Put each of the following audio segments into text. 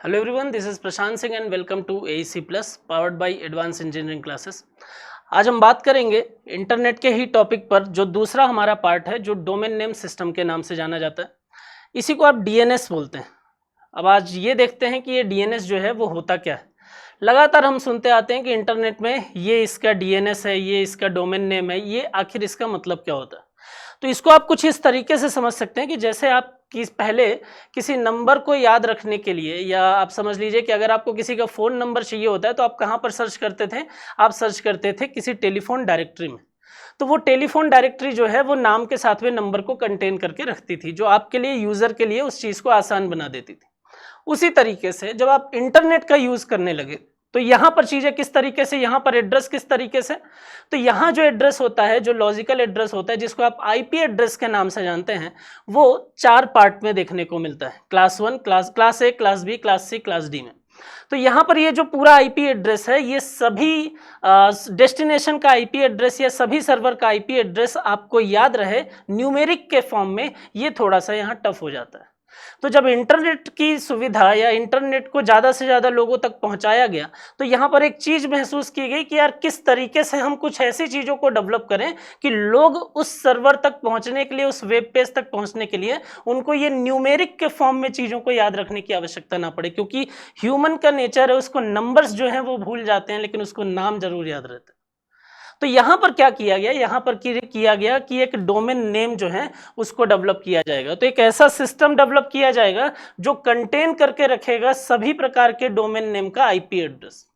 Hello everyone, this is Prashant Singh and welcome to AEC plus powered by advance engineering classes. आज हम बात करेंगे internet के ही टॉपिक पर, जो दूसरा हमारा पार्ट है, जो डोमेन नेम सिस्टम के नाम से जाना जाता है। इसी को आप DNS बोलते हैं। अब आज ये देखते हैं कि ये DNS जो है वो होता क्या है। लगातार हम सुनते आते हैं कि इंटरनेट में ये इसका DNS है, ये इसका डोमेन नेम है, ये आखिर इसका मतलब क्या होता है। तो इसको आप कुछ इस तरीके से समझ सकते हैं कि जैसे आप पहले किसी नंबर को याद रखने के लिए, या आप समझ लीजिए कि अगर आपको किसी का फ़ोन नंबर चाहिए होता है तो आप कहाँ पर सर्च करते थे, आप सर्च करते थे किसी टेलीफोन डायरेक्टरी में। तो वो टेलीफोन डायरेक्टरी जो है वो नाम के साथ में नंबर को कंटेन करके रखती थी, जो आपके लिए, यूज़र के लिए उस चीज़ को आसान बना देती थी। उसी तरीके से जब आप इंटरनेट का यूज़ करने लगे तो यहाँ पर चीज़ें किस तरीके से, यहाँ पर एड्रेस किस तरीके से, तो यहाँ जो एड्रेस होता है, जो लॉजिकल एड्रेस होता है, जिसको आप IP एड्रेस के नाम से जानते हैं, वो 4 पार्ट में देखने को मिलता है। Class 1, class A, class B, class C, class D में। तो यहाँ पर ये जो पूरा IP एड्रेस है, ये सभी डेस्टिनेशन का IP एड्रेस या सभी सर्वर का IP एड्रेस आपको याद रहे न्यूमेरिक के फॉर्म में, ये थोड़ा सा यहाँ टफ हो जाता है। तो जब इंटरनेट की सुविधा या इंटरनेट को ज़्यादा से ज़्यादा लोगों तक पहुंचाया गया, तो यहाँ पर एक चीज़ महसूस की गई कि यार किस तरीके से हम कुछ ऐसी चीज़ों को डेवलप करें कि लोग उस सर्वर तक पहुंचने के लिए, उस वेब पेज तक पहुंचने के लिए उनको ये न्यूमेरिक के फॉर्म में चीज़ों को याद रखने की आवश्यकता ना पड़े। क्योंकि ह्यूमन का नेचर है, उसको नंबर्स जो हैं वो भूल जाते हैं, लेकिन उसको नाम जरूर याद रहते हैं। तो यहाँ पर क्या किया गया, यहाँ पर किया गया कि एक डोमेन नेम जो है उसको डेवलप किया जाएगा। तो एक ऐसा सिस्टम डेवलप किया जाएगा जो कंटेन करके रखेगा सभी प्रकार के डोमेन नेम का IP एड्रेस,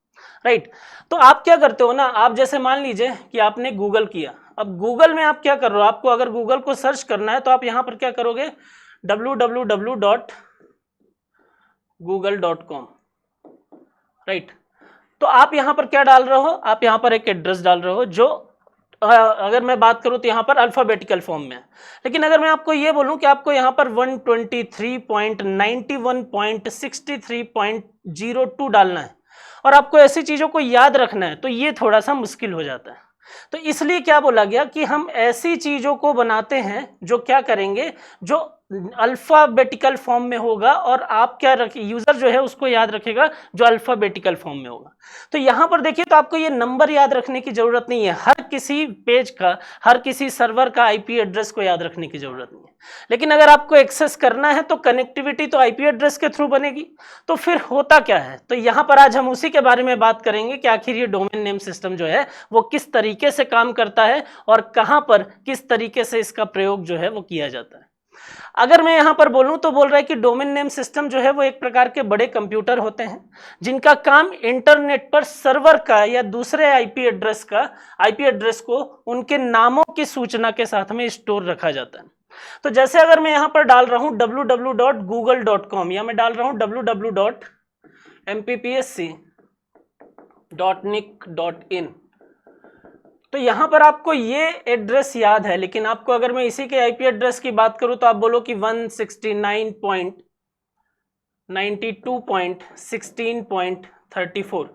राइट। तो आप क्या करते हो ना, आप जैसे मान लीजिए कि आपने गूगल किया। अब गूगल में आप क्या कर रहे हो, आपको अगर गूगल को सर्च करना है तो आप यहाँ पर क्या करोगे, www.google.com, राइट। तो आप यहाँ पर क्या डाल रहे हो, आप यहाँ पर एक एड्रेस डाल रहे हो जो अगर मैं बात करूँ तो यहाँ पर अल्फ़ाबेटिकल फॉर्म में है। लेकिन अगर मैं आपको ये बोलूँ कि आपको यहाँ पर 123.91.63.02 डालना है और आपको ऐसी चीज़ों को याद रखना है, तो ये थोड़ा सा मुश्किल हो जाता है। तो इसलिए क्या बोला गया कि हम ऐसी चीज़ों को बनाते हैं जो क्या करेंगे, जो अल्फ़ाबेटिकल फॉर्म में होगा, और आप क्या रख, यूज़र जो है उसको याद रखेगा जो अल्फ़ाबेटिकल फॉर्म में होगा। तो यहाँ पर देखिए, तो आपको ये नंबर याद रखने की ज़रूरत नहीं है, हर किसी पेज का, हर किसी सर्वर का IP एड्रेस को याद रखने की ज़रूरत नहीं है। लेकिन अगर आपको एक्सेस करना है तो कनेक्टिविटी तो IP एड्रेस के थ्रू बनेगी। तो फिर होता क्या है, तो यहाँ पर आज हम उसी के बारे में बात करेंगे कि आखिर ये डोमेन नेम सिस्टम जो है वो किस तरीके से काम करता है और कहाँ पर किस तरीके से इसका प्रयोग जो है वो किया जाता है। अगर मैं यहाँ पर बोलूँ तो बोल रहा है कि डोमेन नेम सिस्टम जो है वो एक प्रकार के बड़े कंप्यूटर होते हैं जिनका काम इंटरनेट पर सर्वर का या दूसरे IP एड्रेस को उनके नामों की सूचना के साथ में स्टोर रखा जाता है। तो जैसे अगर मैं यहाँ पर डाल रहा हूँ www.google.com, या मैं डाल रहा हूँ www.mppsc.nic.in, तो यहाँ पर आपको ये एड्रेस याद है। लेकिन आपको अगर मैं इसी के IP एड्रेस की बात करूँ तो आप बोलो कि 169.92.16.34,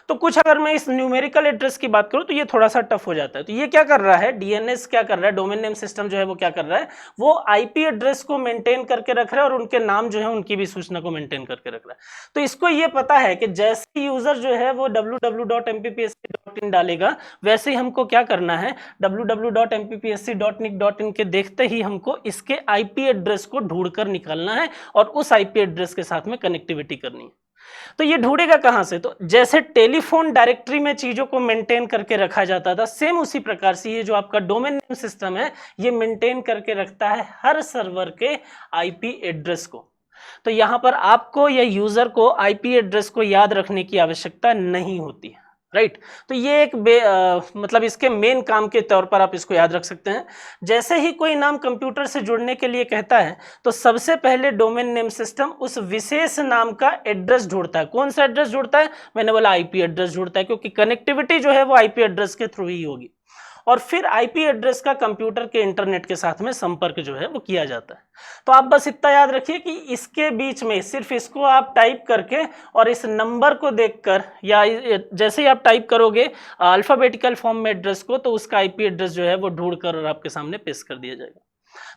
तो कुछ अगर मैं इस न्यूमेरिकल एड्रेस की बात करूं तो ये थोड़ा सा टफ हो जाता है। तो ये क्या कर रहा है, DNS क्या कर रहा है, डोमेन नेम सिस्टम जो है वो क्या कर रहा है, वो IP एड्रेस को मेंटेन करके रख रहा है और उनके नाम जो है उनकी भी सूचना को मेंटेन करके रख रहा है। तो इसको ये पता है कि जैसे यूजर जो है वो www.mppsc.in डालेगा, वैसे ही हमको क्या करना है, www.mppsc.nic.in के देखते ही हमको इसके IP एड्रेस को ढूंढ कर निकालना है और उस IP एड्रेस के साथ में कनेक्टिविटी करनी है। तो ये ढूंढेगा कहां से, तो जैसे टेलीफोन डायरेक्टरी में चीजों को मेंटेन करके रखा जाता था, सेम उसी प्रकार से ये जो आपका डोमेन नेम सिस्टम है ये मेंटेन करके रखता है हर सर्वर के IP एड्रेस को। तो यहां पर आपको या यूजर को IP एड्रेस को याद रखने की आवश्यकता नहीं होती है, राइट। तो ये एक मतलब इसके मेन काम के तौर पर आप इसको याद रख सकते हैं। जैसे ही कोई नाम कंप्यूटर से जुड़ने के लिए कहता है तो सबसे पहले डोमेन नेम सिस्टम उस विशेष नाम का एड्रेस ढूंढता है। कौन सा एड्रेस ढूंढता है, मैंने बोला IP एड्रेस ढूंढता है, क्योंकि कनेक्टिविटी जो है वो IP एड्रेस के थ्रू ही होगी। और फिर IP एड्रेस का कंप्यूटर के इंटरनेट के साथ में संपर्क जो है वो किया जाता है। तो आप बस इतना याद रखिए कि इसके बीच में सिर्फ इसको आप टाइप करके और इस नंबर को देखकर, या जैसे ही आप टाइप करोगे अल्फाबेटिकल फॉर्म में एड्रेस को, तो उसका IP एड्रेस जो है वो ढूंढ कर और आपके सामने पेश कर दिया जाएगा।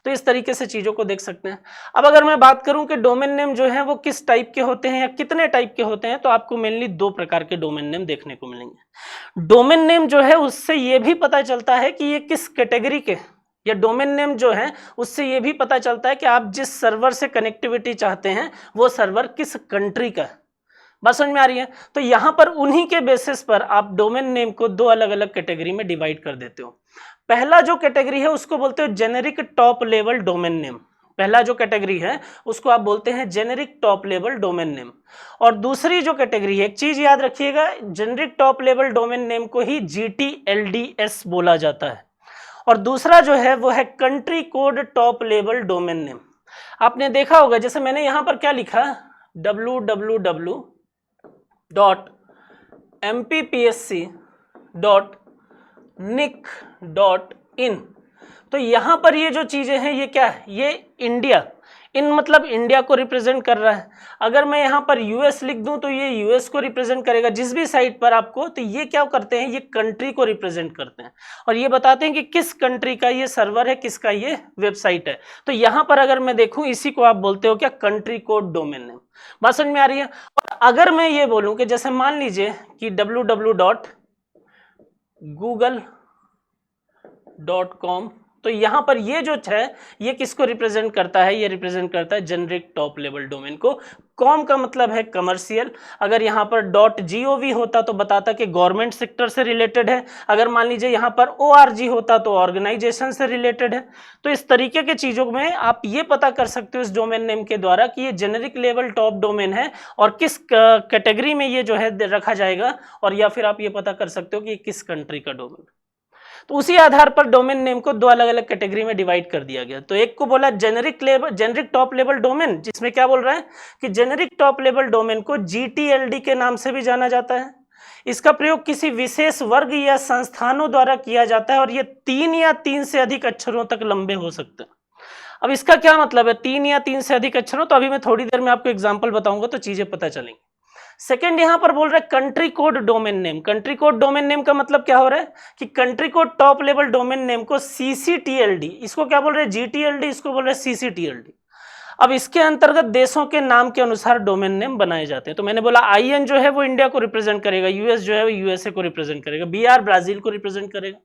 तो इस तरीके से चीज़ों को देख सकते हैं। अब अगर मैं बात करूं कि डोमेन नेम जो है वो किस टाइप के होते हैं या कितने टाइप के होते हैं, तो आपको मेनली दो प्रकार के डोमेन नेम देखने को मिलेंगे। डोमेन नेम जो है उससे ये भी पता चलता है कि ये किस कैटेगरी के, या डोमेन नेम जो है उससे ये भी पता चलता है कि आप जिस सर्वर से कनेक्टिविटी चाहते हैं वो सर्वर किस कंट्री का है। बात समझ में आ रही है? तो यहां पर उन्हीं के बेसिस पर आप डोमेन नेम को दो अलग अलग कैटेगरी में डिवाइड कर देते हो। पहला जो कैटेगरी है उसको बोलते हो generic top level domain name. पहला जो कैटेगरी है उसको आप बोलते हैं generic top level domain name. और दूसरी जो कैटेगरी है, एक चीज याद रखिएगा, generic top level domain name को ही GTLDS बोला जाता है। और दूसरा जो है वो है country code top level domain name. आपने देखा होगा, जैसे मैंने यहां पर क्या लिखा, www.mppsc.nic.in। तो यहां पर ये जो चीजें हैं ये क्या है, ये इंडिया, इन मतलब इंडिया को रिप्रेजेंट कर रहा है। अगर मैं यहां पर यूएस लिख दूं तो ये यूएस को रिप्रेजेंट करेगा जिस भी साइट पर आपको, तो ये क्या करते हैं, ये कंट्री को रिप्रेजेंट करते हैं और ये बताते हैं कि किस कंट्री का ये सर्वर है, किसका ये वेबसाइट है। तो यहां पर अगर मैं देखूं, इसी को आप बोलते हो क्या, कंट्री कोड डोमेन नेम। बात समझ में आ रही है? और अगर मैं ये बोलूं कि जैसे मान लीजिए कि www.google.com, तो यहां पर ये जो है ये किसको रिप्रेजेंट करता है, ये रिप्रेजेंट करता है जेनरिक टॉप लेवल डोमेन को। कॉम का मतलब है कमर्शियल। अगर यहां पर .gov होता तो बताता कि गवर्नमेंट सेक्टर से रिलेटेड है। अगर मान लीजिए यहां पर org होता तो ऑर्गेनाइजेशन से रिलेटेड है। तो इस तरीके के चीजों में आप ये पता कर सकते हो इस डोमेन नेम के द्वारा कि ये जेनरिक लेवल टॉप डोमेन है और किस कैटेगरी में ये जो है रखा जाएगा, और या फिर आप ये पता कर सकते हो कि किस कंट्री का डोमेन। तो उसी आधार पर डोमेन नेम को दो अलग अलग कैटेगरी में डिवाइड कर दिया गया। तो एक को बोला जेनरिक टॉप लेवल डोमेन, जिसमें क्या बोल रहा है कि जेनरिक टॉप लेवल डोमेन को GTLD के नाम से भी जाना जाता है। इसका प्रयोग किसी विशेष वर्ग या संस्थानों द्वारा किया जाता है और ये 3 या 3 से अधिक अक्षरों तक लंबे हो सकते हैं। अब इसका क्या मतलब है 3 या 3 से अधिक अक्षरों, तो अभी मैं थोड़ी देर में आपको एग्जाम्पल बताऊंगा तो चीजें पता चलेंगी। सेकेंड यहां पर बोल रहे हैं country code domain name. Country code domain name का मतलब क्या हो रहा है कि country code top level domain name को CCTLD, इसको क्या बोल रहे हैं GTLD, इसको बोल रहे हैं CCTLD। अब इसके अंतर्गत देशों के नाम के अनुसार डोमेन नेम बनाए जाते हैं। तो मैंने बोला IN जो है वो इंडिया को रिप्रेजेंट करेगा, US जो है वो USA को रिप्रेजेंट करेगा, BR ब्राजील को रिप्रेजेंट करेगा।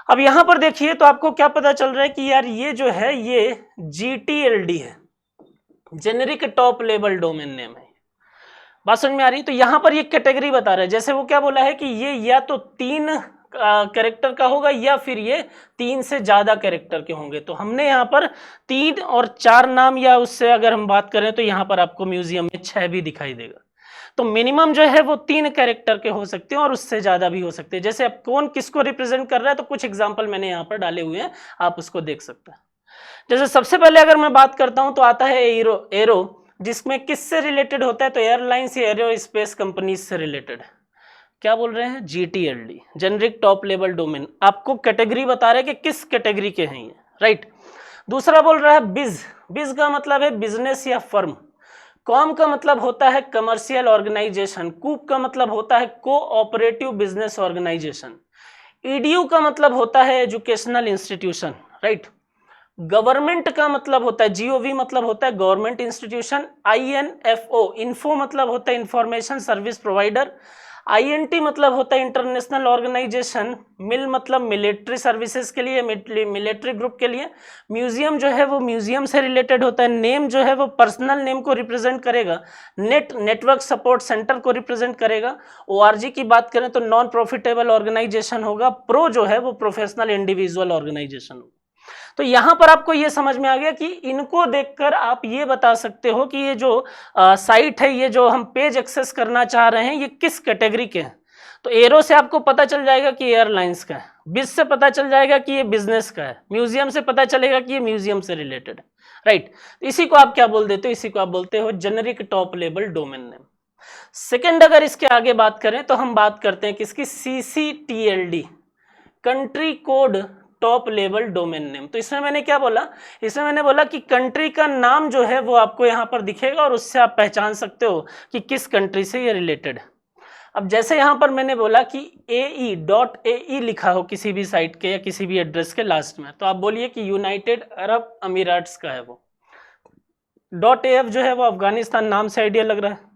अब यहां पर देखिए तो आपको क्या पता चल रहा है कि यार ये जो है ये GTLD है, generic top level domain name है। बात समझ में आ रही है? तो यहां पर ये कैटेगरी बता रहा है, जैसे वो क्या बोला है कि ये या तो 3 कैरेक्टर का होगा या फिर ये 3 से ज्यादा कैरेक्टर के होंगे। तो हमने यहाँ पर 3 और 4 नाम, या उससे अगर हम बात करें तो यहाँ पर आपको म्यूजियम में 6 भी दिखाई देगा। तो मिनिमम जो है वो 3 कैरेक्टर के हो सकते हैं और उससे ज्यादा भी हो सकते हैं। जैसे अब कौन किसको रिप्रेजेंट कर रहा है, तो कुछ एग्जाम्पल मैंने यहाँ पर डाले हुए हैं, आप उसको देख सकते हैं। जैसे सबसे पहले अगर मैं बात करता हूं तो आता है एरो, जिसमें किससे रिलेटेड होता है, तो एयरलाइंस या एरो स्पेस कंपनीज से रिलेटेड है। क्या बोल रहे हैं, GTLD, generic top level domain. आपको कैटेगरी बता रहे हैं कि किस कैटेगरी के हैं ये, राइट। दूसरा बोल रहा है बिज का मतलब है बिजनेस या फर्म। कॉम का मतलब होता है कमर्शियल ऑर्गेनाइजेशन। कूप का मतलब होता है कोऑपरेटिव बिजनेस ऑर्गेनाइजेशन। EDU का मतलब होता है एजुकेशनल इंस्टीट्यूशन, राइट। गवर्नमेंट का मतलब होता है, GOV मतलब होता है गवर्नमेंट इंस्टीट्यूशन। INFO, इन्फो मतलब होता है इंफॉर्मेशन सर्विस प्रोवाइडर। INT मतलब होता है इंटरनेशनल ऑर्गेनाइजेशन। मिल मतलब मिलिट्री सर्विसेज के लिए, मिलिट्री ग्रुप के लिए। म्यूजियम जो है वो म्यूजियम से रिलेटेड होता है। नेम जो है वो पर्सनल नेम को रिप्रेजेंट करेगा। नेटवर्क सपोर्ट सेंटर को रिप्रेजेंट करेगा। ORG की बात करें तो नॉन प्रॉफिटेबल ऑर्गेनाइजेशन होगा। प्रो जो है वो प्रोफेशनल इंडिविजुअल ऑर्गेनाइजेशन होगा। तो यहां पर आपको ये समझ में आ गया कि इनको देखकर आप ये बता सकते हो कि ये जो साइट है, ये जो हम पेज एक्सेस करना चाह रहे हैं, ये किस कैटेगरी के हैं। तो एरो से आपको पता चल जाएगा कि एयरलाइंस का है, बिज से पता चल जाएगा कि ये बिजनेस का है, म्यूजियम से पता चलेगा कि ये म्यूजियम से रिलेटेड है, राइट। इसी को आप क्या बोल देते हो, इसी को आप बोलते हो generic top level domain name. Second अगर इसके आगे बात करें तो हम बात करते हैं किसकी, CCTLD, country code top level domain name. तो इसमें मैंने क्या बोला, इसमें मैंने बोला कि कंट्री का नाम जो है वो आपको यहाँ पर दिखेगा और उससे आप पहचान सकते हो कि किस कंट्री से ये रिलेटेड है। अब जैसे यहाँ पर मैंने बोला कि AE लिखा हो किसी भी साइट के या किसी भी एड्रेस के लास्ट में, तो आप बोलिए कि यूनाइटेड अरब अमीराट्स का है वो। .AF जो है वो अफगानिस्तान, नाम से आइडिया लग रहा है।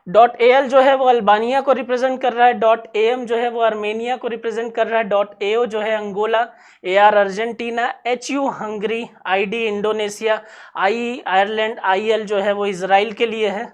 .AL जो है वो अल्बानिया को रिप्रेजेंट कर रहा है। .AM जो है वो आर्मेनिया को रिप्रेजेंट कर रहा है। .AO जो है Angola, AR Argentina, HU Hungary, ID Indonesia, IE Ireland, IL जो है वो इजराइल के लिए है,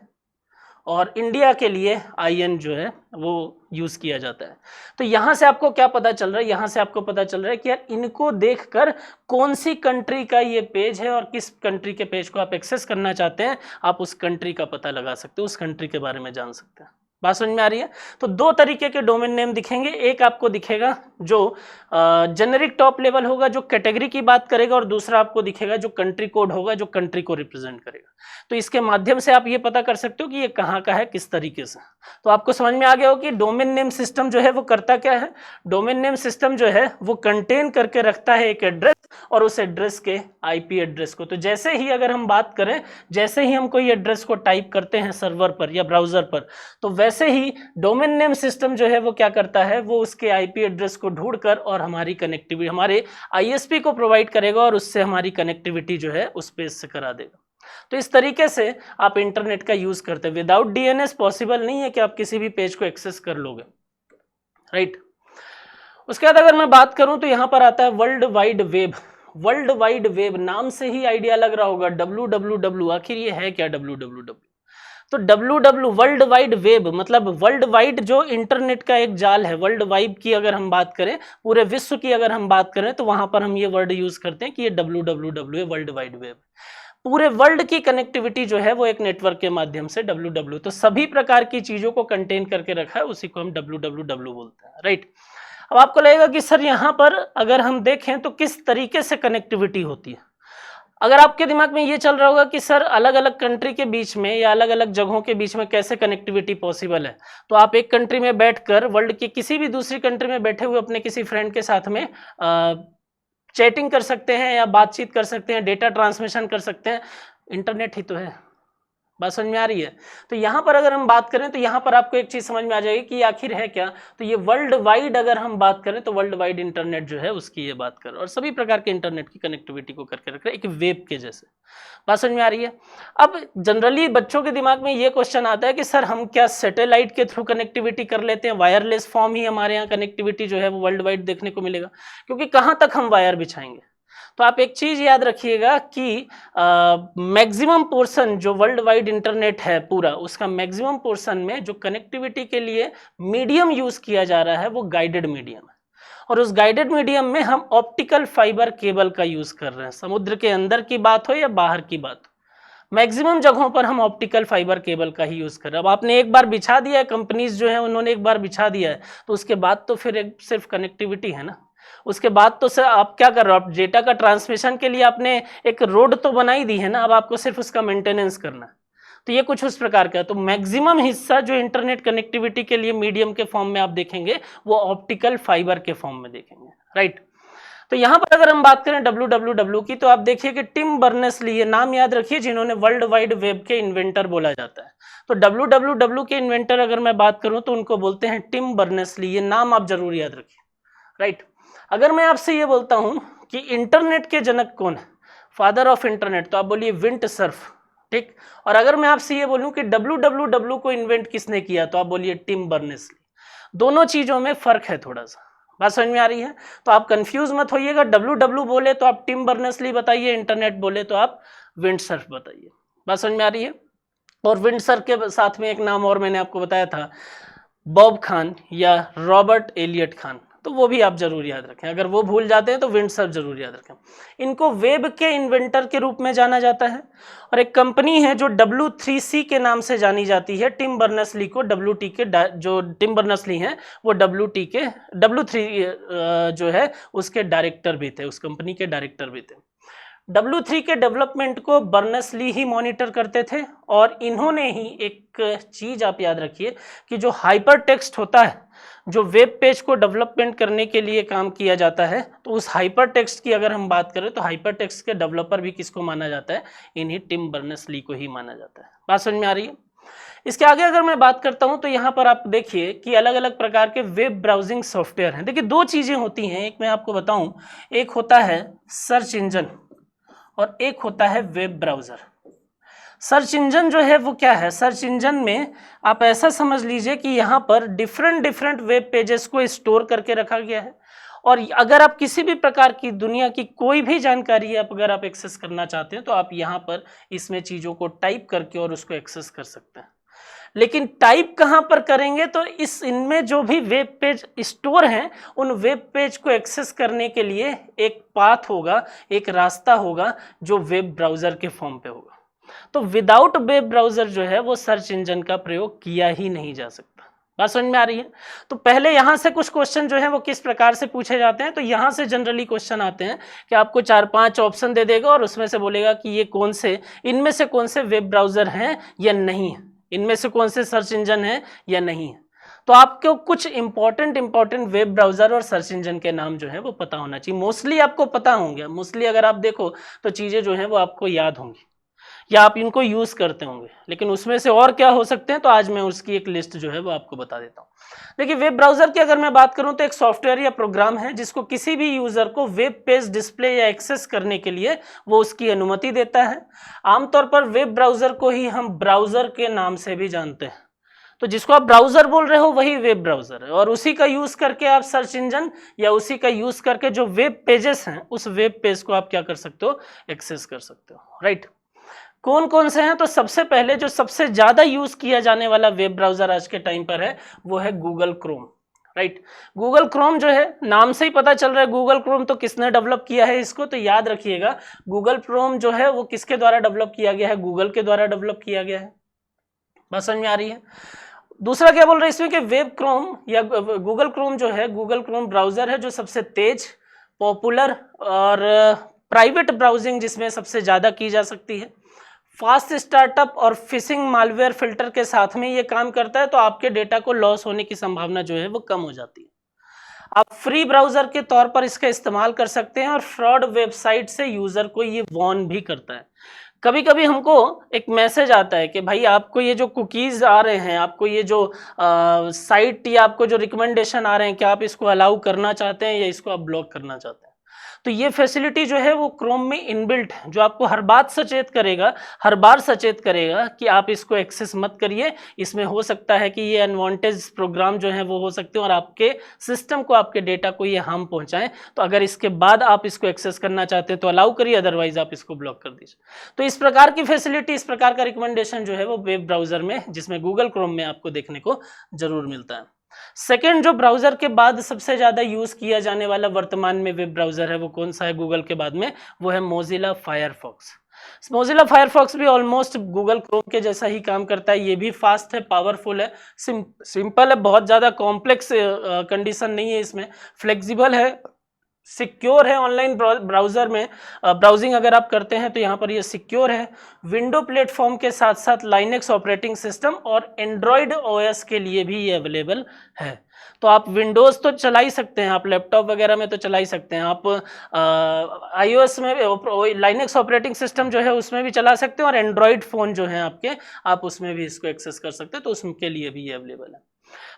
और इंडिया के लिए IN जो है वो यूज किया जाता है। तो यहाँ से आपको क्या पता चल रहा है, यहाँ से आपको पता चल रहा है कि यार इनको देखकर कौन सी कंट्री का ये पेज है और किस कंट्री के पेज को आप एक्सेस करना चाहते हैं, आप उस कंट्री का पता लगा सकते हो, उस कंट्री के बारे में जान सकते हैं। बात समझ में आ रही है? तो दो तरीके के डोमेन नेम दिखेंगे, एक आपको दिखेगा जो जेनेरिक टॉप लेवल होगा, जो कैटेगरी की बात करेगा, और दूसरा आपको दिखेगा जो कंट्री कोड होगा, जो कंट्री को रिप्रेजेंट करेगा। तो इसके माध्यम से आप ये पता कर सकते हो कि ये कहाँ का है, किस तरीके से। तो आपको समझ में आ गया हो कि डोमेन नेम सिस्टम जो है वो करता क्या है। डोमेन नेम सिस्टम जो है वो कंटेन करके रखता है एक एड्रेस और उस एड्रेस के IP एड्रेस को। तो जैसे ही अगर हम बात करें, जैसे ही हम कोई एड्रेस को टाइप करते हैं सर्वर पर या ब्राउजर पर, तो वैसे ही डोमेन नेम सिस्टम जो है वो क्या करता है, वो उसके IP एड्रेस को ढूंढकर और हमारी कनेक्टिविटी, हमारे ISP को प्रोवाइड करेगा और उससे हमारी कनेक्टिविटी जो है उस पेज से करा देगा। तो इस तरीके से आप इंटरनेट का यूज करते हैं। विदाउट DNS पॉसिबल नहीं है कि आप किसी भी पेज को एक्सेस कर लोगे, राइट। उसके बाद अगर मैं बात करूं तो यहां पर आता है world wide web. World wide web नाम से ही आइडिया लग रहा होगा, www, आखिर ये है क्या www? तो www वर्ल्ड वाइड वेब मतलब वर्ल्ड वाइड जो इंटरनेट का एक जाल है। वर्ल्ड वाइड की अगर हम बात करें, पूरे विश्व की अगर हम बात करें, तो वहां पर हम ये वर्ड यूज करते हैं कि ये www है, वर्ल्ड वाइड वेब। पूरे वर्ल्ड की कनेक्टिविटी जो है वो एक नेटवर्क के माध्यम से www, तो सभी प्रकार की चीजों को कंटेन करके रखा है, उसी को हम www बोलते हैं, राइट। अब आपको लगेगा कि सर यहाँ पर अगर हम देखें तो किस तरीके से कनेक्टिविटी होती है। अगर आपके दिमाग में ये चल रहा होगा कि सर अलग अलग कंट्री के बीच में या अलग अलग जगहों के बीच में कैसे कनेक्टिविटी पॉसिबल है, तो आप एक कंट्री में बैठकर वर्ल्ड की किसी भी दूसरी कंट्री में बैठे हुए अपने किसी फ्रेंड के साथ में चैटिंग कर सकते हैं या बातचीत कर सकते हैं, डेटा ट्रांसमिशन कर सकते हैं। इंटरनेट ही तो है। बात समझ में आ रही है? तो यहाँ पर अगर हम बात करें तो यहाँ पर आपको एक चीज समझ में आ जाएगी कि आखिर है क्या। तो ये वर्ल्ड वाइड अगर हम बात करें तो वर्ल्ड वाइड इंटरनेट जो है उसकी ये बात कर, और सभी प्रकार के इंटरनेट की कनेक्टिविटी को करके रख रहे एक वेब के जैसे। बात समझ में आ रही है? अब जनरली बच्चों के दिमाग में ये क्वेश्चन आता है कि सर हम क्या सैटेलाइट के थ्रू कनेक्टिविटी कर लेते हैं, वायरलेस फॉर्म ही हमारे यहाँ कनेक्टिविटी जो है वो वर्ल्ड वाइड देखने को मिलेगा, क्योंकि कहाँ तक हम वायर बिछाएंगे। तो आप एक चीज याद रखिएगा कि मैक्सिमम पोर्शन जो वर्ल्ड वाइड इंटरनेट है पूरा, उसका मैक्सिमम पोर्शन में जो कनेक्टिविटी के लिए मीडियम यूज किया जा रहा है वो गाइडेड मीडियम है, और उस गाइडेड मीडियम में हम ऑप्टिकल फाइबर केबल का यूज कर रहे हैं। समुद्र के अंदर की बात हो या बाहर की बात हो, मैक्सिमम जगहों पर हम ऑप्टिकल फाइबर केबल का ही यूज कर रहे हैं। अब आपने एक बार बिछा दिया है, कंपनीज जो है उन्होंने एक बार बिछा दिया है, तो उसके बाद तो फिर सिर्फ कनेक्टिविटी है ना। उसके बाद तो सर आप क्या कर रहे हो, आप डेटा का ट्रांसमिशन के लिए आपने एक रोड तो बनाई दी है ना, अब आपको सिर्फ उसका मेंटेनेंस करना है। तो ये कुछ उस प्रकार का है। तो मैक्सिमम हिस्सा जो इंटरनेट कनेक्टिविटी के लिए मीडियम के फॉर्म में आप देखेंगे वो ऑप्टिकल फाइबर के फॉर्म में देखेंगे, राइट। तो यहाँ पर अगर हम बात करें www की, तो आप देखिए कि टिम बर्नर्स-ली, ये नाम याद रखिए, जिन्होंने वर्ल्ड वाइड वेब के इन्वेंटर बोला जाता है। तो www के इन्वेंटर अगर मैं बात करूं तो उनको बोलते हैं टिम बर्नर्स-ली, ये नाम आप जरूर याद रखिए, राइट। अगर मैं आपसे ये बोलता हूं कि इंटरनेट के जनक कौन है, फादर ऑफ इंटरनेट, तो आप बोलिए विंट सर्फ, ठीक। और अगर मैं आपसे ये बोलूं कि www को इन्वेंट किसने किया, तो आप बोलिए टिम बर्नर्स-ली। दोनों चीजों में फर्क है थोड़ा सा, बात समझ में आ रही है? तो आप कंफ्यूज मत होइएगा, www बोले तो आप टिम बर्नर्स-ली बताइए, इंटरनेट बोले तो आप विंट सर्फ बताइए। बात समझ में आ रही है? और विंट सर्फ के साथ में एक नाम और मैंने आपको बताया था, बॉब खान या रॉबर्ट एलियट खान, तो वो भी आप जरूर याद रखें। अगर वो भूल जाते हैं तो विंड सर्फ जरूर याद रखें। इनको वेब के इन्वेंटर के रूप में जाना जाता है। और एक कंपनी है जो W3C के नाम से जानी जाती है। टिम बर्नर्स-ली को WT के जो टिम बर्नर्स-ली हैं वो W3 जो है उसके डायरेक्टर भी थे, उस कंपनी के डायरेक्टर भी थे। W3 के डेवलपमेंट को बर्नर्स-ली ही मॉनिटर करते थे, और इन्होंने ही एक चीज आप याद रखिए कि जो हाइपर टेक्स्ट होता है, जो वेब पेज को डेवलपमेंट करने के लिए काम किया जाता है, तो उस हाइपर टेक्स्ट की अगर हम बात करें तो हाइपर टेक्स्ट के डेवलपर भी किसको माना जाता है, इन्हीं टिम बर्नर्स-ली को ही माना जाता है। बात समझ में आ रही है? इसके आगे अगर मैं बात करता हूं तो यहाँ पर आप देखिए कि अलग अलग प्रकार के वेब ब्राउजिंग सॉफ्टवेयर हैं। देखिए दो चीजें होती हैं, एक मैं आपको बताऊं, एक होता है सर्च इंजन और एक होता है वेब ब्राउजर। सर्च इंजन जो है वो क्या है, सर्च इंजन में आप ऐसा समझ लीजिए कि यहाँ पर डिफरेंट वेब पेजेस को स्टोर करके रखा गया है, और अगर आप किसी भी प्रकार की दुनिया की कोई भी जानकारी अगर आप एक्सेस करना चाहते हैं तो आप यहाँ पर इसमें चीज़ों को टाइप करके और उसको एक्सेस कर सकते हैं। लेकिन टाइप कहाँ पर करेंगे, तो इनमें जो भी वेब पेज स्टोर हैं उन वेब पेज को एक्सेस करने के लिए एक पाथ होगा, एक रास्ता होगा जो वेब ब्राउज़र के फॉर्म पे होगा। तो विदाउट वेब ब्राउज़र जो है वो सर्च इंजन का प्रयोग किया ही नहीं जा सकता। बात समझ में आ रही है? तो पहले यहाँ से कुछ क्वेश्चन जो है वो किस प्रकार से पूछे जाते हैं, तो यहाँ से जनरली क्वेश्चन आते हैं कि आपको 4-5 ऑप्शन दे देगा और उसमें से बोलेगा कि ये कौन से, इनमें से कौन से वेब ब्राउज़र हैं या नहीं है, इनमें से कौन से सर्च इंजन है या नहीं है। तो आपको कुछ इंपॉर्टेंट वेब ब्राउज़र और सर्च इंजन के नाम जो है वो पता होना चाहिए। मोस्टली आपको पता होंगे, मोस्टली अगर आप देखो तो चीज़ें जो हैं वो आपको याद होंगी या आप इनको यूज़ करते होंगे, लेकिन उसमें से और क्या हो सकते हैं तो आज मैं उसकी एक लिस्ट जो है वो आपको बता देता हूँ। देखिए वेब ब्राउज़र की अगर मैं बात करूँ तो एक सॉफ्टवेयर या प्रोग्राम है जिसको किसी भी यूज़र को वेब पेज डिस्प्ले या एक्सेस करने के लिए वो उसकी अनुमति देता है। आमतौर पर वेब ब्राउज़र को ही हम ब्राउज़र के नाम से भी जानते हैं, तो जिसको आप ब्राउज़र बोल रहे हो वही वेब ब्राउज़र है, और उसी का यूज़ करके आप सर्च इंजन या उसी का यूज़ करके जो वेब पेजेस हैं उस वेब पेज को आप क्या कर सकते हो, एक्सेस कर सकते हो, राइट। कौन कौन से हैं, तो सबसे पहले जो सबसे ज़्यादा यूज़ किया जाने वाला वेब ब्राउज़र आज के टाइम पर है वो है Google Chrome, right. Google Chrome जो है, नाम से ही पता चल रहा है गूगल क्रोम, तो किसने डेवलप किया है इसको, तो याद रखिएगा गूगल क्रोम जो है वो किसके द्वारा डेवलप किया गया है, गूगल के द्वारा डेवलप किया गया है। बात समझ में आ रही है? दूसरा क्या बोल रहे हैं इसमें कि वेब क्रोम या गूगल क्रोम जो है, गूगल क्रोम ब्राउज़र है जो सबसे तेज, पॉपुलर और प्राइवेट ब्राउजिंग जिसमें सबसे ज़्यादा की जा सकती है, फास्ट स्टार्टअप और फिशिंग मालवेयर फिल्टर के साथ में ये काम करता है, तो आपके डेटा को लॉस होने की संभावना जो है वो कम हो जाती है। आप फ्री ब्राउज़र के तौर पर इसका इस्तेमाल कर सकते हैं और फ्रॉड वेबसाइट से यूज़र को ये वॉर्न भी करता है। कभी कभी हमको एक मैसेज आता है कि भाई आपको ये जो कुकीज़ आ रहे हैं, आपको ये जो साइट या आपको जो रिकमेंडेशन आ रहे हैं, क्या आप इसको अलाउ करना चाहते हैं या इसको आप ब्लॉक करना चाहते हैं। तो ये फैसिलिटी जो है वो क्रोम में इनबिल्ट है, जो आपको हर बात सचेत करेगा, हर बार सचेत करेगा कि आप इसको एक्सेस मत करिए, इसमें हो सकता है कि ये अनवांटेड प्रोग्राम जो है वो हो सकते हैं और आपके सिस्टम को, आपके डेटा को ये हार्म पहुंचाएं। तो अगर इसके बाद आप इसको एक्सेस करना चाहते हैं तो अलाउ करिए, अदरवाइज आप इसको ब्लॉक कर दीजिए। तो इस प्रकार की फैसिलिटी, इस प्रकार का रिकमेंडेशन जो है वो वेब ब्राउज़र में, जिसमें गूगल क्रोम में आपको देखने को जरूर मिलता है। सेकेंड जो ब्राउज़र के बाद सबसे ज़्यादा यूज़ किया जाने वाला वर्तमान में वेब ब्राउज़र है वो कौन सा है गूगल के बाद में, वो है मोजिला फायरफॉक्स। मोजिला फायरफॉक्स भी ऑलमोस्ट गूगल क्रोम के जैसा ही काम करता है, ये भी फास्ट है, पावरफुल है, सिंपल है, बहुत ज़्यादा कॉम्प्लेक्स कंडीशन नहीं है इसमें, फ्लेक्सिबल है, सिक्योर है। ऑनलाइन ब्राउज़र में ब्राउजिंग अगर आप करते हैं तो यहाँ पर ये सिक्योर है। विंडो प्लेटफॉर्म के साथ साथ लाइनेक्स ऑपरेटिंग सिस्टम और एंड्रॉयड ओएस के लिए भी ये अवेलेबल है। तो आप विंडोज़ तो चला ही सकते हैं, आप लैपटॉप वगैरह में तो चला ही सकते हैं, आप आईओएस में लाइनेक्स ऑपरेटिंग सिस्टम जो है उसमें भी चला सकते हैं, और एंड्रॉयड फ़ोन जो है आपके, आप उसमें भी इसको एक्सेस कर सकते हैं, तो उसके लिए भी ये अवेलेबल है।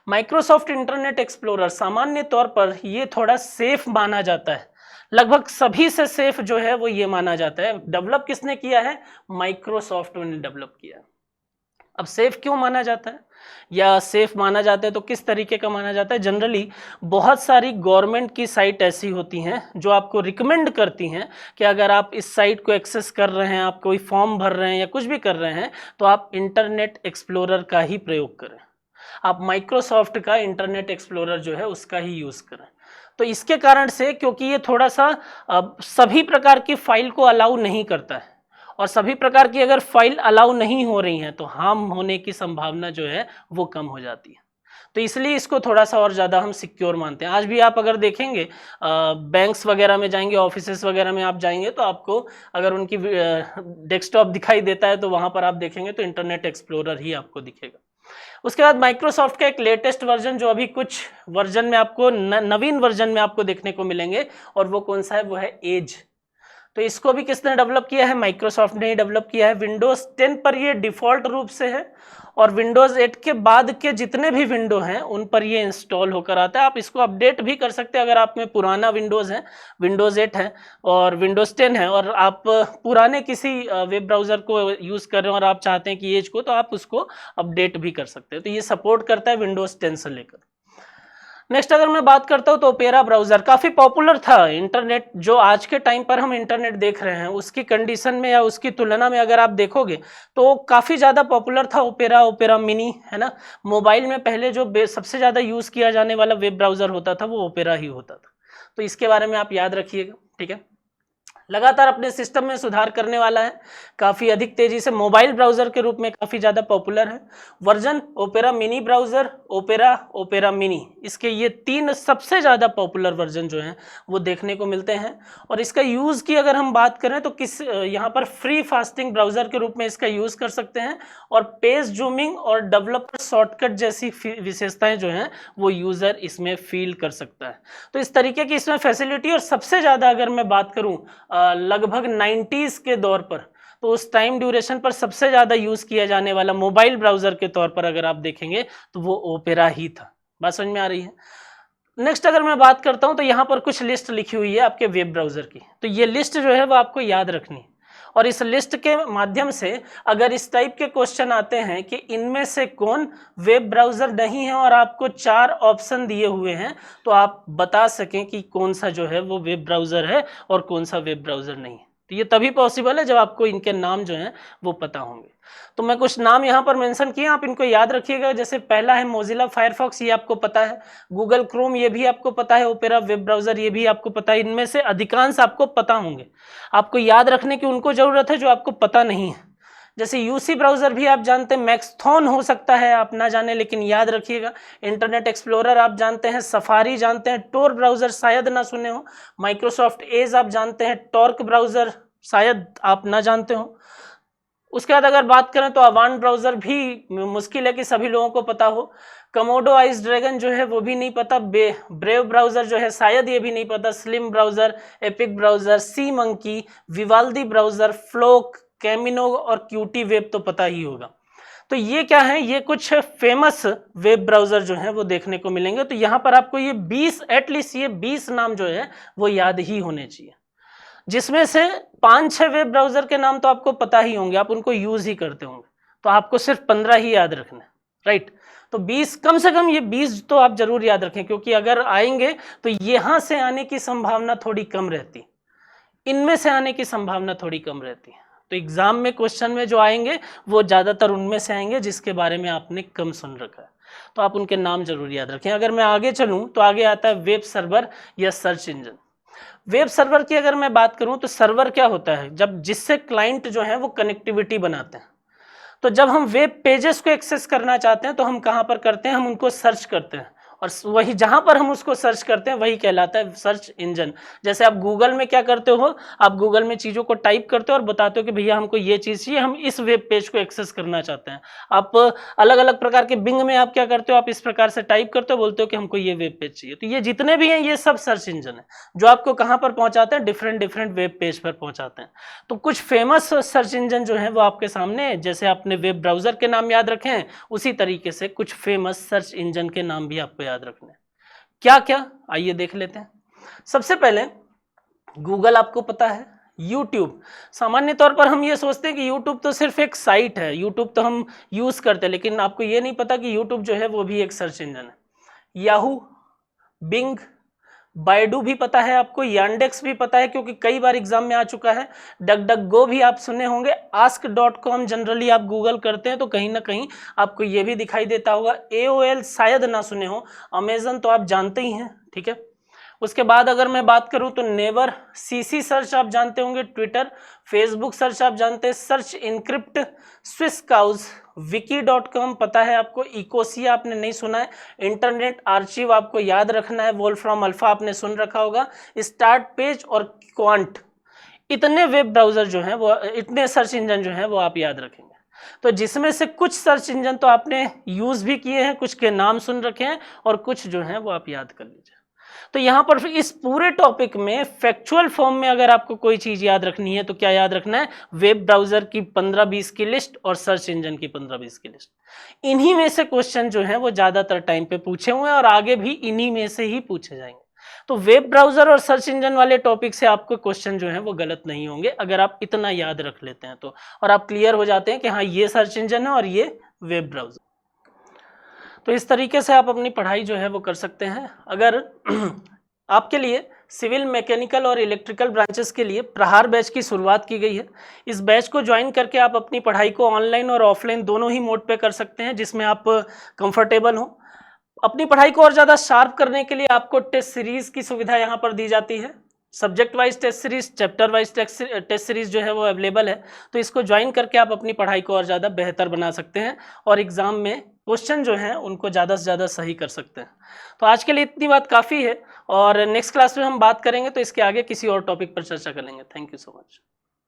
माइक्रोसॉफ्ट इंटरनेट एक्सप्लोरर सामान्य तौर पर ये थोड़ा सेफ माना जाता है, लगभग सभी से सेफ जो है वो ये माना जाता है। डेवलप किसने किया है, माइक्रोसॉफ्ट ने डेवलप किया है। अब सेफ क्यों माना जाता है या सेफ माना जाता है तो किस तरीके का माना जाता है, जनरली बहुत सारी गवर्नमेंट की साइट ऐसी होती हैं जो आपको रिकमेंड करती हैं कि अगर आप इस साइट को एक्सेस कर रहे हैं, आप कोई फॉर्म भर रहे हैं या कुछ भी कर रहे हैं, तो आप इंटरनेट एक्सप्लोरर का ही प्रयोग करें, आप माइक्रोसॉफ्ट का इंटरनेट एक्सप्लोरर जो है उसका ही यूज़ करें। तो इसके कारण से, क्योंकि ये थोड़ा सा सभी प्रकार की फाइल को अलाउ नहीं करता है, और सभी प्रकार की अगर फाइल अलाउ नहीं हो रही हैं तो हार्म होने की संभावना जो है वो कम हो जाती है। तो इसलिए इसको थोड़ा सा और ज़्यादा हम सिक्योर मानते हैं। आज भी आप अगर देखेंगे बैंक्स वगैरह में जाएंगे, ऑफिसेस वगैरह में आप जाएंगे, तो आपको अगर उनकी डेस्कटॉप दिखाई देता है तो वहाँ पर आप देखेंगे तो इंटरनेट एक्सप्लोरर ही आपको दिखेगा। उसके बाद माइक्रोसॉफ्ट का एक लेटेस्ट वर्जन जो अभी कुछ वर्जन में आपको नवीन वर्जन में आपको देखने को मिलेंगे, और वो कौन सा है, वो है एज। तो इसको भी किसने डेवलप किया है, माइक्रोसॉफ्ट ने ही डेवलप किया है। विंडोज 10 पर ये डिफॉल्ट रूप से है, और विंडोज़ 8 के बाद के जितने भी विंडो हैं उन पर ये इंस्टॉल होकर आता है। आप इसको अपडेट भी कर सकते हैं अगर आप में पुराना विंडोज़ है, विंडोज़ 8 है और विंडोज़ 10 है और आप पुराने किसी वेब ब्राउज़र को यूज़ कर रहे हैं और आप चाहते हैं कि एज को, तो आप उसको अपडेट भी कर सकते हैं। तो ये सपोर्ट करता है विंडोज़ 10 से लेकर। नेक्स्ट अगर मैं बात करता हूं तो ओपेरा ब्राउज़र काफ़ी पॉपुलर था। इंटरनेट जो आज के टाइम पर हम इंटरनेट देख रहे हैं उसकी कंडीशन में या उसकी तुलना में अगर आप देखोगे तो काफ़ी ज़्यादा पॉपुलर था ओपेरा, ओपेरा मिनी, है ना। मोबाइल में पहले जो सबसे ज़्यादा यूज़ किया जाने वाला वेब ब्राउज़र होता था वो ओपेरा ही होता था। तो इसके बारे में आप याद रखिएगा, ठीक है। लगातार अपने सिस्टम में सुधार करने वाला है, काफ़ी अधिक तेजी से मोबाइल ब्राउज़र के रूप में काफ़ी ज़्यादा पॉपुलर है। Version opera mini browser, opera, opera mini, इसके ये 3 सबसे ज़्यादा पॉपुलर वर्जन जो हैं वो देखने को मिलते हैं। और इसका यूज़ की अगर हम बात करें तो यहाँ पर फ्री फास्टिंग ब्राउज़र के रूप में इसका यूज़ कर सकते हैं और पेज जूमिंग और डेवलपर शॉर्टकट जैसी विशेषताएं जो हैं वो यूज़र इसमें फील कर सकता है। तो इस तरीके की इसमें फैसिलिटी, और सबसे ज़्यादा अगर मैं बात करूँ लगभग 90s के दौर पर, तो उस टाइम ड्यूरेशन पर सबसे ज़्यादा यूज़ किया जाने वाला मोबाइल ब्राउज़र के तौर पर अगर आप देखेंगे तो वो ओपेरा ही था। बात समझ में आ रही है। नेक्स्ट अगर मैं बात करता हूं तो यहाँ पर कुछ लिस्ट लिखी हुई है आपके वेब ब्राउज़र की, तो ये लिस्ट जो है वो आपको याद रखनी है और इस लिस्ट के माध्यम से अगर इस टाइप के क्वेश्चन आते हैं कि इनमें से कौन वेब ब्राउज़र नहीं है और आपको 4 ऑप्शन दिए हुए हैं तो आप बता सकें कि कौन सा जो है वो वेब ब्राउज़र है और कौन सा वेब ब्राउज़र नहीं है। तो ये तभी पॉसिबल है जब आपको इनके नाम जो हैं वो पता होंगे। तो मैं कुछ नाम यहाँ पर मेंशन किए, आप इनको याद रखिएगा। जैसे पहला है मोजिला फायरफॉक्स, ये आपको पता है। गूगल क्रोम, ये भी आपको पता है। ओपेरा वेब ब्राउज़र, ये भी आपको पता है। इनमें से अधिकांश आपको पता होंगे। आपको याद रखने की उनको ज़रूरत है जो आपको पता नहीं है। जैसे यूसी ब्राउज़र भी आप जानते हैं, मैक्सथॉन हो सकता है आप ना जाने, लेकिन याद रखिएगा। इंटरनेट एक्सप्लोरर आप जानते हैं, सफारी जानते हैं, टोर ब्राउज़र शायद ना सुने हो, माइक्रोसॉफ्ट एज आप जानते हैं, टॉर्क ब्राउज़र शायद आप ना जानते हो। उसके बाद अगर बात करें तो अवांट ब्राउज़र भी मुश्किल है कि सभी लोगों को पता हो। कमोडो आइस ड्रैगन जो है वो भी नहीं पता। ब्रेव ब्राउज़र जो है शायद ये भी नहीं पता। Slim browser, Epic browser, SeaMonkey, Vivaldi browser, Flock, Camino और क्यूटी वेब तो पता ही होगा। तो ये क्या है, ये कुछ फेमस वेब ब्राउज़र जो हैं वो देखने को मिलेंगे। तो यहाँ पर आपको ये 20 एटलीस्ट ये 20 नाम जो है वो याद ही होने चाहिए, जिसमें से 5-6 वेब ब्राउज़र के नाम तो आपको पता ही होंगे, आप उनको यूज़ ही करते होंगे। तो आपको सिर्फ 15 ही याद रखना है, राइट। तो 20 कम से कम, ये 20 तो आप जरूर याद रखें, क्योंकि अगर आएंगे तो यहाँ से आने की संभावना थोड़ी कम रहती, इनमें से आने की संभावना थोड़ी कम रहती है। तो एग्जाम में क्वेश्चन में जो आएंगे वो ज़्यादातर उनमें से आएंगे जिसके बारे में आपने कम सुन रखा है। तो आप उनके नाम जरूर याद रखें। अगर मैं आगे चलूँ तो आगे आता है वेब सर्वर या सर्च इंजन। वेब सर्वर की अगर मैं बात करूं तो सर्वर क्या होता है, जब जिससे क्लाइंट जो है वो कनेक्टिविटी बनाते हैं। तो जब हम वेब पेजेस को एक्सेस करना चाहते हैं तो हम कहां पर करते हैं, हम उनको सर्च करते हैं और वही जहां पर हम उसको सर्च करते हैं वही कहलाता है सर्च इंजन। जैसे आप गूगल में क्या करते हो, आप गूगल में चीज़ों को टाइप करते हो और बताते हो कि भैया हमको ये चीज़ चाहिए, हम इस वेब पेज को एक्सेस करना चाहते हैं। आप अलग अलग प्रकार के बिंग में आप क्या करते हो, आप इस प्रकार से टाइप करते हो, बोलते हो कि हमको ये वेब पेज चाहिए। तो ये जितने भी हैं ये सब सर्च इंजन है जो आपको कहाँ पर पहुँचाते हैं, डिफरेंट वेब पेज पर पहुँचाते हैं। तो कुछ फेमस सर्च इंजन जो है वो आपके सामने, जैसे आपने वेब ब्राउज़र के नाम याद रखे हैं उसी तरीके से कुछ फेमस सर्च इंजन के नाम भी आपको याद रखने। क्या क्या, आइए देख लेते हैं। सबसे पहले गूगल आपको पता है, यूट्यूब। सामान्य तौर पर हम ये सोचते हैं कि यूट्यूब तो सिर्फ एक साइट है, यूट्यूब तो हम यूज़ करते हैं, लेकिन आपको ये नहीं पता कि यूट्यूब जो है वो भी एक सर्च इंजन है। याहू, बिंग, बायडू भी पता है आपको, यांडेक्स भी पता है क्योंकि कई बार एग्जाम में आ चुका है। डक गो भी आप सुने होंगे। ask.com जनरली आप गूगल करते हैं तो कहीं ना कहीं आपको ये भी दिखाई देता होगा। AOL शायद ना सुने हो। अमेजन तो आप जानते ही हैं, ठीक है। उसके बाद अगर मैं बात करूं तो नेवर, सीसी सर्च आप जानते होंगे, ट्विटर, फेसबुक सर्च आप जानते हैं, search encrypt, Swiss cause, wiki.com पता है आपको, इकोसिया आपने नहीं सुना है, इंटरनेट आर्चिव आपको याद रखना है, वोल्फ्राम अल्फा आपने सुन रखा होगा, स्टार्ट पेज और क्वांट। इतने वेब ब्राउज़र जो हैं वो, इतने सर्च इंजन जो हैं वो आप याद रखेंगे। तो जिसमें से कुछ सर्च इंजन तो आपने यूज़ भी किए हैं, कुछ के नाम सुन रखे हैं और कुछ जो हैं वो आप याद कर लीजिए। तो यहाँ पर इस पूरे टॉपिक में फैक्चुअल फॉर्म में अगर आपको कोई चीज याद रखनी है तो क्या याद रखना है, वेब ब्राउजर की 15-20 की लिस्ट और सर्च इंजन की 15-20 की लिस्ट। इन्हीं में से क्वेश्चन जो है वो ज्यादातर टाइम पे पूछे हुए हैं और आगे भी इन्हीं में से ही पूछे जाएंगे। तो वेब ब्राउजर और सर्च इंजन वाले टॉपिक से आपको क्वेश्चन जो है वो गलत नहीं होंगे अगर आप इतना याद रख लेते हैं तो, और आप क्लियर हो जाते हैं कि हाँ ये सर्च इंजन है और ये वेब ब्राउजर। तो इस तरीके से आप अपनी पढ़ाई जो है वो कर सकते हैं। अगर आपके लिए सिविल, मैकेनिकल और इलेक्ट्रिकल ब्रांचेस के लिए प्रहार बैच की शुरुआत की गई है। इस बैच को ज्वाइन करके आप अपनी पढ़ाई को ऑनलाइन और ऑफलाइन दोनों ही मोड पे कर सकते हैं जिसमें आप कंफर्टेबल हो। अपनी पढ़ाई को और ज़्यादा शार्प करने के लिए आपको टेस्ट सीरीज की सुविधा यहाँ पर दी जाती है। Subject wise test series, chapter wise test series जो है वो अवेलेबल है। तो इसको ज्वाइन करके आप अपनी पढ़ाई को और ज़्यादा बेहतर बना सकते हैं और एग्जाम में क्वेश्चन जो हैं उनको ज़्यादा से ज़्यादा सही कर सकते हैं। तो आज के लिए इतनी बात काफ़ी है और नेक्स्ट क्लास में हम बात करेंगे तो इसके आगे किसी और टॉपिक पर चर्चा करेंगे। Thank you so much.